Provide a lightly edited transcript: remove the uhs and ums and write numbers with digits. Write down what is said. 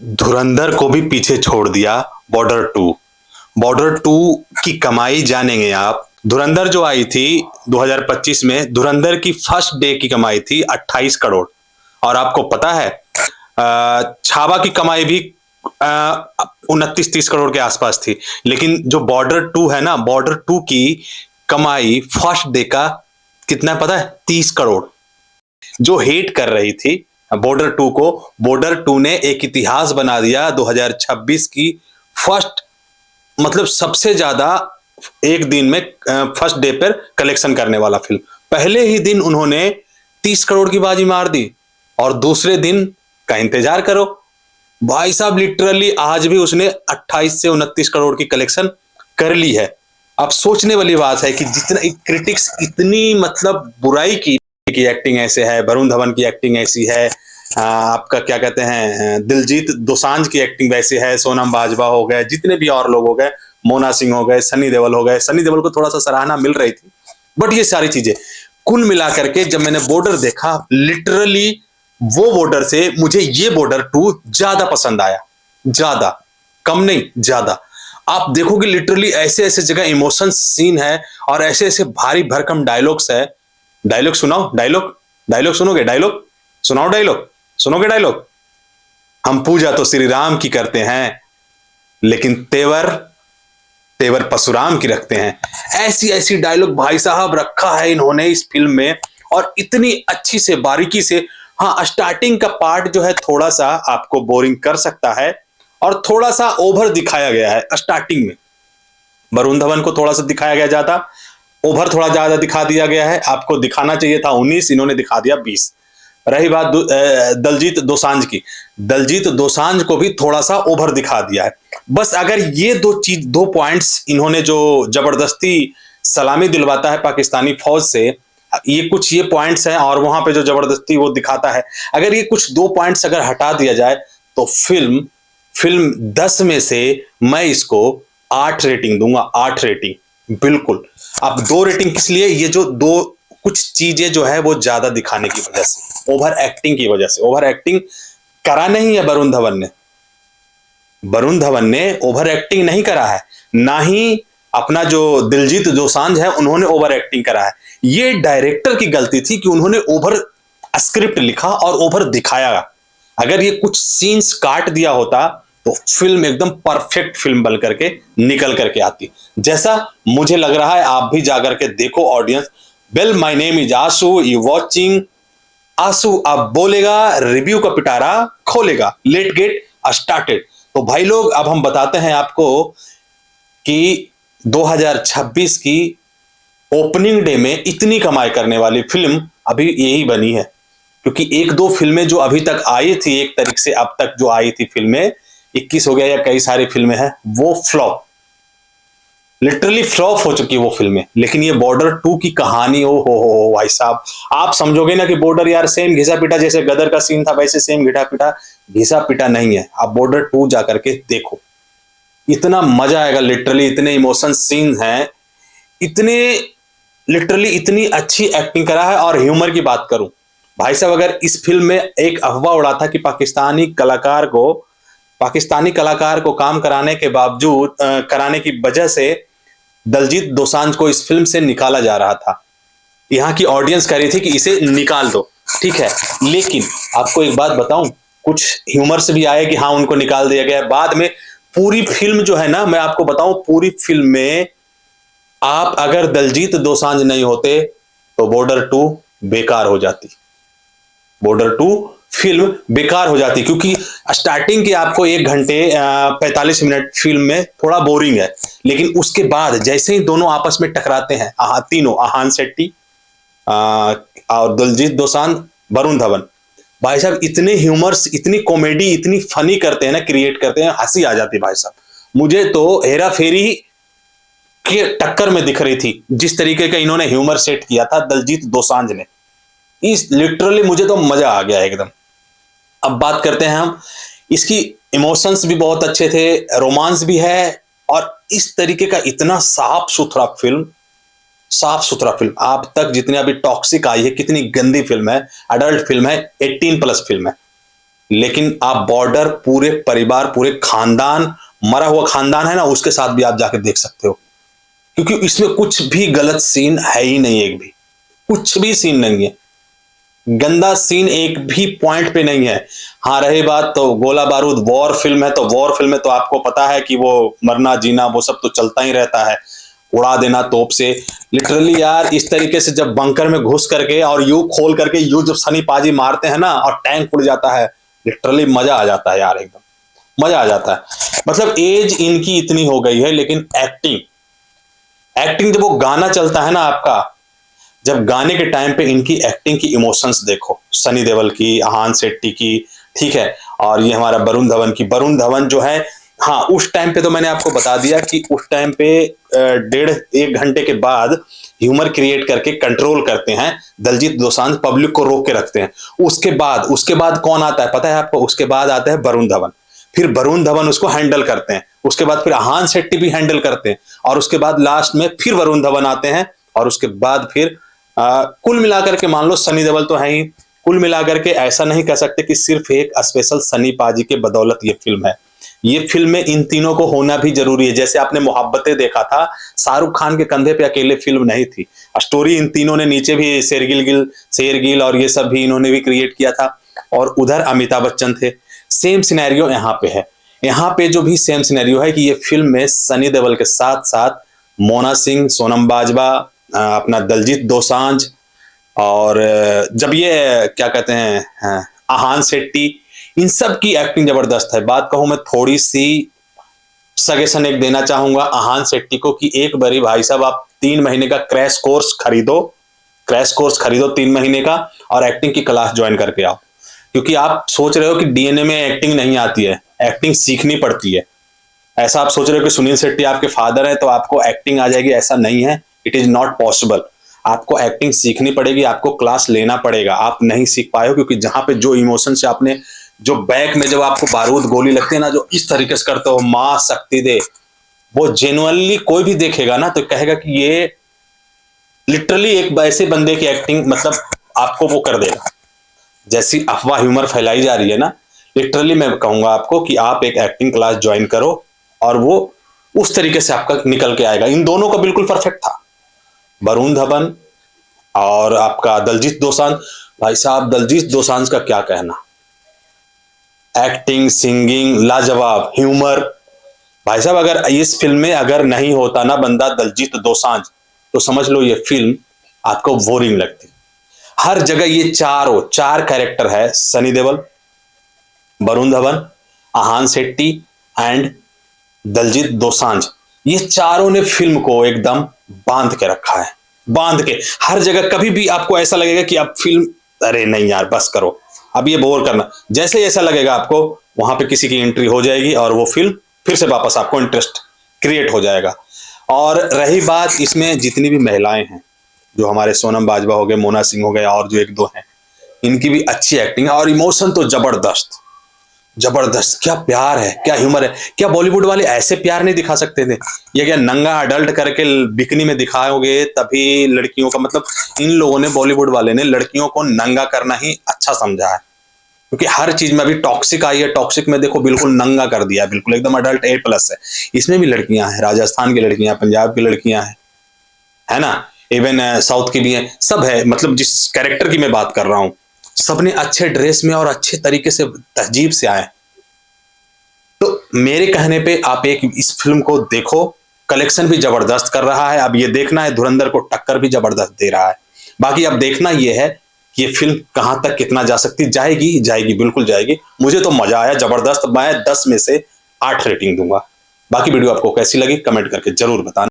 धुरंधर को भी पीछे छोड़ दिया बॉर्डर टू। बॉर्डर टू की कमाई जानेंगे आप। धुरंधर जो आई थी 2025 में, धुरंधर की फर्स्ट डे की कमाई थी 28 करोड़। और आपको पता है छावा की कमाई भी 29-30 करोड़ के आसपास थी। लेकिन जो बॉर्डर टू है ना, बॉर्डर टू की कमाई फर्स्ट डे का कितना पता है? 30 करोड़। जो हेट कर रही थी बॉर्डर टू को, बॉर्डर टू ने एक इतिहास बना दिया 2026 की फर्स्ट, मतलब सबसे ज्यादा एक दिन में फर्स्ट डे पर कलेक्शन करने वाला फिल्म। पहले ही दिन उन्होंने 30 करोड़ की बाजी मार दी और दूसरे दिन का इंतजार करो भाई साहब, लिटरली आज भी उसने 28 से 29 करोड़ की कलेक्शन कर ली है। अब सोचने वाली बात है कि जितना क्रिटिक्स इतनी मतलब बुराई की एक्टिंग ऐसे है, वरुण धवन की एक्टिंग ऐसी है, आपका क्या कहते हैं दिलजीत दोसांझ की एक्टिंग वैसी है, सोनम बाजवा हो गए, जितने भी और लोग हो गए, मोना सिंह हो गए, सनी देओल हो गए। सनी देओल को थोड़ा सा सराहना मिल रही थी, बट ये सारी चीजें कुल मिलाकर के जब मैंने बॉर्डर देखा, लिटरली वो बॉर्डर से मुझे ये बॉर्डर टू ज्यादा पसंद आया। ज्यादा, कम नहीं, ज्यादा। आप देखोगे लिटरली ऐसे ऐसे जगह इमोशन सीन है और ऐसे ऐसे भारी भरकम डायलॉग्स है। डायलॉग सुनाओ, डायलॉग डायलॉग सुनोगे? डायलॉग सुनाओ, डायलॉग सुनोगे? डायलॉग, हम पूजा तो श्री राम की करते हैं लेकिन तेवर तेवर परशुराम की रखते हैं। ऐसी ऐसी डायलॉग भाई साहब रखा है इन्होंने इस फिल्म में, और इतनी अच्छी से बारीकी से। हाँ, स्टार्टिंग का पार्ट जो है थोड़ा सा आपको बोरिंग कर सकता है और थोड़ा सा ओवर दिखाया गया है स्टार्टिंग में। वरुण धवन को थोड़ा सा दिखाया गया ज्यादा, ओवर थोड़ा ज्यादा दिखा दिया गया है। आपको दिखाना चाहिए था 19, इन्होंने दिखा दिया 20। रही बात दलजीत दोसांझ की, दलजीत दोसांझ को भी थोड़ा सा ओवर दिखा दिया है। बस अगर ये दो पॉइंट्स इन्होंने जो जबरदस्ती सलामी दिलवाता है पाकिस्तानी फौज से, ये पॉइंट्स हैं, और वहां पे जो जबरदस्ती वो दिखाता है, अगर ये कुछ 2 पॉइंट्स अगर हटा दिया जाए तो फिल्म 10 में से मैं इसको 8 रेटिंग दूंगा। 8 रेटिंग बिल्कुल। अब 2 रेटिंग किस लिए? ये जो दो कुछ चीजें जो है वो ज्यादा दिखाने की वजह से, ओवर एक्टिंग की वजह से। ओवर एक्टिंग करा नहीं है वरुण धवन ने, वरुण धवन ने ओवर एक्टिंग नहीं करा है, ना ही अपना जो दिलजीत दोसांझ है उन्होंने ओवर एक्टिंग करा है। ये डायरेक्टर की गलती थी कि उन्होंने ओवर स्क्रिप्ट लिखा और ओवर दिखाया। अगर ये कुछ सीन्स काट दिया होता तो फिल्म एकदम परफेक्ट फिल्म बन करके निकल करके आती। जैसा मुझे लग रहा है, आप भी जाकर के देखो audience. Well, my name is Ashu, you watching Ashu. अब बोलेगा रिव्यू का पिटारा खोलेगा। Let get started. तो भाई लोग, अब हम बताते हैं आपको कि 2026 की ओपनिंग डे में इतनी कमाई करने वाली फिल्म अभी यही बनी है। क्योंकि 1-2 फिल्में जो अभी तक आई थी, एक तारीख से अब तक जो आई थी फिल्में, 21 हो गया या कई सारी फिल्में हैं, वो फ्लॉप, लिटरली फ्लॉप हो चुकी वो फिल्में। लेकिन ये बॉर्डर टू की कहानी, हो भाई साहब, आप समझोगे ना कि बॉर्डर यार सेम घिसा पिटा, जैसे गदर का सीन था वैसे सेम घिसा पिटा नहीं है। आप बॉर्डर टू जाकर के देखो, इतना मजा आएगा। लिटरली इतने इमोशन सीन हैं, इतने लिटरली इतनी अच्छी एक्टिंग करा है। और ह्यूमर की बात करूं भाई साहब, अगर इस फिल्म में एक अफवाह उड़ा था कि पाकिस्तानी कलाकार को काम कराने के बावजूद कराने की वजह से दलजीत दोसांझ को इस फिल्म से निकाला जा रहा था। यहाँ की ऑडियंस कह रही थी कि इसे निकाल दो, ठीक है। लेकिन आपको एक बात बताऊं, कुछ ह्यूमर्स भी आए कि हाँ उनको निकाल दिया गया। बाद में पूरी फिल्म जो है ना, मैं आपको बताऊं, पूरी फिल्म में आप अगर दलजीत दोसांझ नहीं होते तो बॉर्डर टू बेकार हो जाती। बॉर्डर टू फिल्म बेकार हो जाती, क्योंकि स्टार्टिंग के आपको 1 घंटे 45 मिनट फिल्म में थोड़ा बोरिंग है। लेकिन उसके बाद जैसे ही दोनों आपस में टकराते हैं, तीनों, आहान शेट्टी और दिलजीत दोसांझ, वरुण धवन, भाई साहब इतने ह्यूमर्स, इतनी कॉमेडी, इतनी फनी करते हैं ना, क्रिएट करते हैं, हंसी आ जाती है भाई साहब। मुझे तो हेरा फेरी के टक्कर में दिख रही थी जिस तरीके का इन्होंने ह्यूमर सेट किया था दलजीत दोसांझ ने। इस लिटरली मुझे तो मजा आ गया एकदम। अब बात करते हैं हम इसकी, इमोशंस भी बहुत अच्छे थे, रोमांस भी है, और इस तरीके का इतना साफ सुथरा फिल्म। आप तक जितने अभी टॉक्सिक आई है, कितनी गंदी फिल्म है, अडल्ट फिल्म है, 18+ फिल्म है। लेकिन आप बॉर्डर पूरे परिवार, पूरे खानदान, मरा हुआ खानदान है ना, उसके साथ भी आप जाके देख सकते हो, क्योंकि इसमें कुछ भी गलत सीन है ही नहीं, एक भी कुछ भी सीन नहीं है, गंदा सीन एक भी पॉइंट पे नहीं है। हाँ, रही बात तो गोला बारूद वॉर फिल्म है, तो वॉर फिल्म में तो आपको पता है कि वो मरना जीना वो सब तो चलता ही रहता है, उड़ा देना तोप से। लिटरली यार, इस तरीके से जब बंकर में घुस करके और यू खोल करके यू जब सनी पाजी मारते हैं ना और टैंक उड़ जाता है, लिटरली मजा आ जाता है यार, एकदम मजा आ जाता है। मतलब एज इनकी इतनी हो गई है, लेकिन एक्टिंग एक्टिंग जब वो गाना चलता है ना आपका, जब गाने के टाइम पे इनकी एक्टिंग की इमोशंस देखो, सनी देओल की, आहान शेट्टी की, ठीक है, और ये हमारा वरुण धवन की। वरुण धवन जो है, हाँ, उस टाइम पे तो मैंने आपको बता दिया कि उस टाइम पे 1.5 घंटे के बाद ह्यूमर क्रिएट करके कंट्रोल करते हैं दलजीत दोसांझ, पब्लिक को रोक के रखते हैं। उसके बाद कौन आता है पता है आपको? उसके बाद आता है वरुण धवन, फिर वरुण धवन उसको हैंडल करते हैं, उसके बाद फिर आहान शेट्टी भी हैंडल करते हैं, और उसके बाद लास्ट में फिर वरुण धवन आते हैं, और उसके बाद फिर कुल मिलाकर के मान लो सनी देओल तो है ही, कुल मिलाकर के ऐसा नहीं कह सकते कि सिर्फ एक स्पेशल सनी पाजी के बदौलत ये फिल्म है। ये फिल्म में इन तीनों को होना भी जरूरी है। जैसे आपने मोहब्बतें देखा था, शाहरुख खान के कंधे पे अकेले फिल्म नहीं थी, स्टोरी इन तीनों ने नीचे भी शेरगिल और ये सब भी इन्होंने भी क्रिएट किया था, और उधर अमिताभ बच्चन थे। सेम सिनेरियो यहाँ पे है। यहाँ पे जो भी सेम सिनेरियो है कि ये फिल्म में सनी देओल के साथ साथ मोना सिंह, सोनम बाजवा, अपना दलजीत दोसांझ, और जब ये क्या कहते हैं आहान शेट्टी, इन सब की एक्टिंग जबरदस्त है। बात कहूं मैं थोड़ी सी सजेशन एक देना चाहूंगा आहान शेट्टी को कि एक बारी भाई साहब आप 3 महीने का क्रैश कोर्स खरीदो 3 महीने का, और एक्टिंग की क्लास ज्वाइन करके आओ। क्योंकि आप सोच रहे हो कि डीएनए में एक्टिंग नहीं आती है, एक्टिंग सीखनी पड़ती है। ऐसा आप सोच रहे हो कि सुनील शेट्टी आपके फादर है तो आपको एक्टिंग आ जाएगी, ऐसा नहीं है। It is not possible. आपको एक्टिंग सीखनी पड़ेगी, आपको क्लास लेना पड़ेगा। आप नहीं सीख पाए हो, क्योंकि जहां पे जो इमोशन से आपने, जो बैक में जब आपको बारूद गोली लगती है ना, जो इस तरीके से करते हो, मां शक्ति दे, वो जेन्युइनली कोई भी देखेगा ना तो कहेगा कि ये लिटरली एक ऐसे बंदे की एक्टिंग, मतलब आपको वो कर देगा। जैसी अफवाह ह्यूमर फैलाई जा रही है ना, लिटरली मैं कहूंगा आपको कि आप एक एक्टिंग क्लास ज्वाइन करो, और वो उस तरीके से आपका निकल के आएगा। इन दोनों का बिल्कुल परफेक्ट था, वरुण धवन और आपका दलजीत दोसांझ। भाई साहब, दलजीत दोसांझ का क्या कहना, एक्टिंग, सिंगिंग लाजवाब, ह्यूमर। भाई साहब, अगर इस फिल्म में अगर नहीं होता ना बंदा दलजीत दोसांझ, तो समझ लो ये फिल्म आपको बोरिंग लगती। हर जगह ये चार कैरेक्टर है, सनी देओल, वरुण धवन, आहान शेट्टी एंड दलजीत दोसांझ, ये चारों ने फिल्म को एकदम बांध के रखा है, बांध के। हर जगह कभी भी आपको ऐसा लगेगा कि अब फिल्म, अरे नहीं यार बस करो, अब ये बोर करना, जैसे ही ऐसा लगेगा आपको, वहां पे किसी की एंट्री हो जाएगी और वो फिल्म फिर से वापस आपको इंटरेस्ट क्रिएट हो जाएगा। और रही बात इसमें जितनी भी महिलाएं हैं, जो हमारे सोनम बाजवा हो गए, मोना सिंह हो गए, और जो 1-2 हैं, इनकी भी अच्छी एक्टिंग है, और इमोशन तो जबरदस्त जबरदस्त। क्या प्यार है, क्या ह्यूमर है। क्या बॉलीवुड वाले ऐसे प्यार नहीं दिखा सकते थे? ये क्या नंगा अडल्ट करके बिकनी में दिखाओगे तभी लड़कियों का, मतलब इन लोगों ने, बॉलीवुड वाले ने लड़कियों को नंगा करना ही अच्छा समझा है, क्योंकि हर चीज में अभी टॉक्सिक आई है, टॉक्सिक में देखो बिल्कुल नंगा कर दिया, बिल्कुल एकदम अडल्ट A+ है। इसमें भी लड़कियां हैं, राजस्थान की लड़कियां, पंजाब की लड़कियां हैं, है ना, इवन साउथ की भी हैं, सब है। मतलब जिस कैरेक्टर की मैं बात कर रहा हूं, सबने अच्छे ड्रेस में और अच्छे तरीके से, तहजीब से आए। तो मेरे कहने पे आप एक इस फिल्म को देखो, कलेक्शन भी जबरदस्त कर रहा है। अब ये देखना है धुरंधर को टक्कर भी जबरदस्त दे रहा है। बाकी अब देखना ये है कि ये फिल्म कहां तक कितना जा सकती, जाएगी बिल्कुल जाएगी। मुझे तो मजा आया जबरदस्त, मैं 10 में से 8 रेटिंग दूंगा। बाकी वीडियो आपको कैसी लगी कमेंट करके जरूर बताना।